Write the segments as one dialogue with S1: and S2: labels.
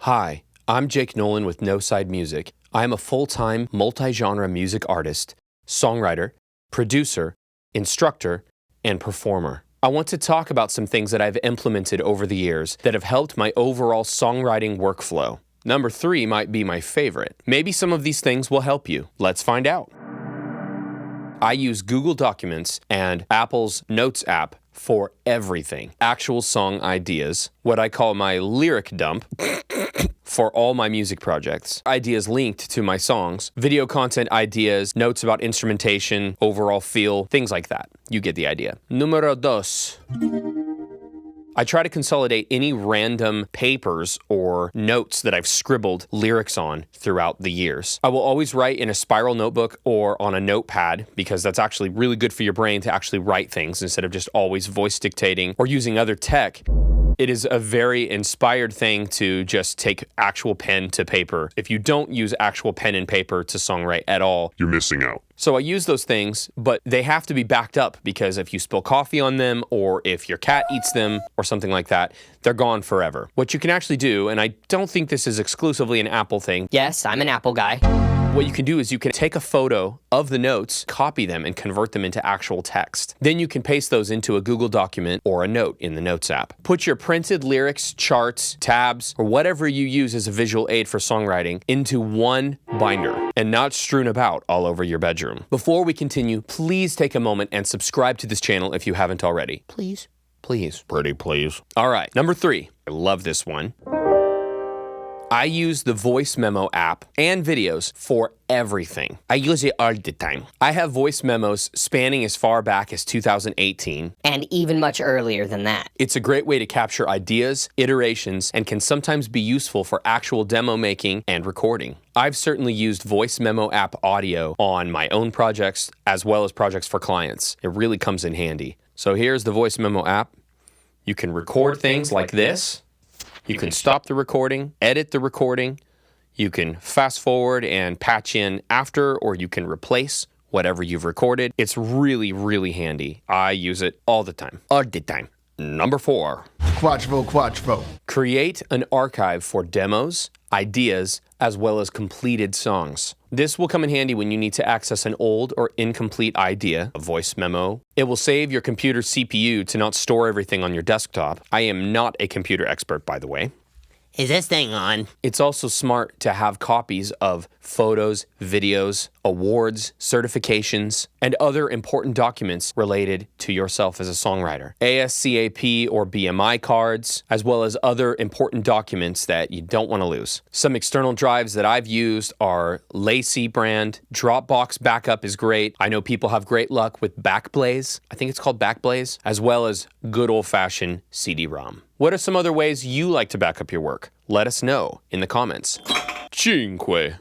S1: Hi, I'm Jake Nolan with No Side Music. I am a full-time, multi-genre music artist, songwriter, producer, instructor, and performer. I want to talk about some things that I've implemented over the years that have helped my overall songwriting workflow. Number 3 might be my favorite. Maybe some of these things will help you. Let's find out. I use Google Documents and Apple's Notes app for everything. Actual song ideas, what I call my lyric dump, for all my music projects. Ideas linked to my songs, video content ideas, notes about instrumentation, overall feel, things like that. You get the idea. Número 2. I try to consolidate any random papers or notes that I've scribbled lyrics on throughout the years. I will always write in a spiral notebook or on a notepad because that's actually really good for your brain to actually write things instead of just always voice dictating or using other tech. It is a very inspired thing to just take actual pen to paper. If you don't use actual pen and paper to songwrite at all,
S2: you're missing out.
S1: So I use those things, but they have to be backed up because if you spill coffee on them or if your cat eats them or something like that, they're gone forever. What you can actually do, and I don't think this is exclusively an Apple thing.
S3: Yes, I'm an Apple guy.
S1: What you can do is you can take a photo of the notes, copy them, and convert them into actual text. Then you can paste those into a Google document or a note in the Notes app. Put your printed lyrics, charts, tabs, or whatever you use as a visual aid for songwriting into one binder and not strewn about all over your bedroom. Before we continue, please take a moment and subscribe to this channel if you haven't already.
S3: Please.
S1: Please.
S2: Pretty please.
S1: All right, number 3. I love this one. I use the voice memo app and videos for everything. I use it all the time. I have voice memos spanning as far back as 2018.
S3: And even much earlier than that.
S1: It's a great way to capture ideas, iterations, and can sometimes be useful for actual demo making and recording. I've certainly used voice memo app audio on my own projects as well as projects for clients. It really comes in handy. So here's the voice memo app. You can record things like this. You can stop the recording, edit the recording, you can fast forward and patch in after, or you can replace whatever you've recorded. It's really, really handy. I use it all the time. All the time. Number 4.
S4: Quattro.
S1: Create an archive for demos, ideas, as well as completed songs. This will come in handy when you need to access an old or incomplete idea, a voice memo. It will save your computer's CPU to not store everything on your desktop. I am not a computer expert, by the way.
S3: Is this thing on?
S1: It's also smart to have copies of photos, videos, awards, certifications, and other important documents related to yourself as a songwriter. ASCAP or BMI cards, as well as other important documents that you don't want to lose. Some external drives that I've used are Lacey brand. Dropbox backup is great. I know people have great luck with Backblaze. I think it's called Backblaze, as well as good old-fashioned CD-ROM. What are some other ways you like to back up your work? Let us know in the comments. 5.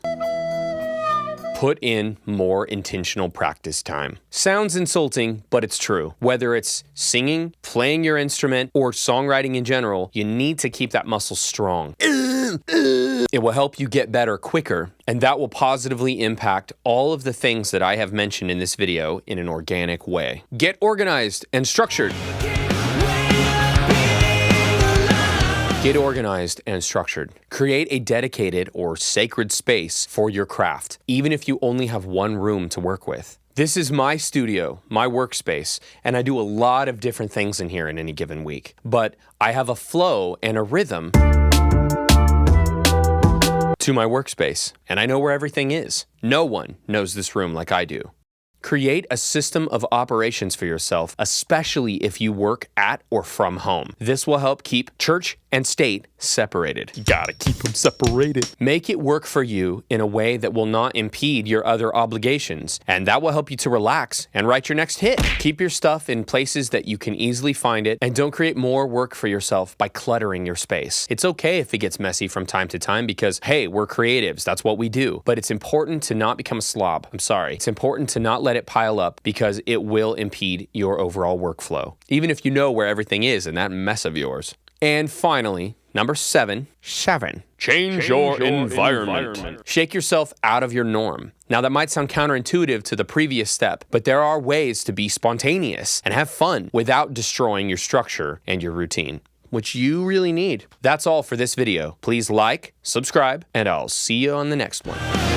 S1: Put in more intentional practice time. Sounds insulting, but it's true. Whether it's singing, playing your instrument, or songwriting in general, you need to keep that muscle strong. It will help you get better quicker, and that will positively impact all of the things that I have mentioned in this video in an organic way. Get organized and structured. Get organized and structured. Create a dedicated or sacred space for your craft, even if you only have one room to work with. This is my studio, my workspace, and I do a lot of different things in here in any given week. But I have a flow and a rhythm to my workspace, and I know where everything is. No one knows this room like I do. Create a system of operations for yourself, especially if you work at or from home. This will help keep church and state separated. You gotta keep them separated. Make it work for you in a way that will not impede your other obligations, and that will help you to relax and write your next hit. Keep your stuff in places that you can easily find it, and don't create more work for yourself by cluttering your space. It's okay if it gets messy from time to time because, hey, we're creatives, that's what we do. But it's important to not become a slob. I'm sorry. It's important to not let it pile up because it will impede your overall workflow, even if you know where everything is in that mess of yours. And finally, number 7. Change your environment. Shake yourself out of your norm. Now that might sound counterintuitive to the previous step, but there are ways to be spontaneous and have fun without destroying your structure and your routine. which you really need. That's all for this video. Please like, subscribe, and I'll see you on the next one.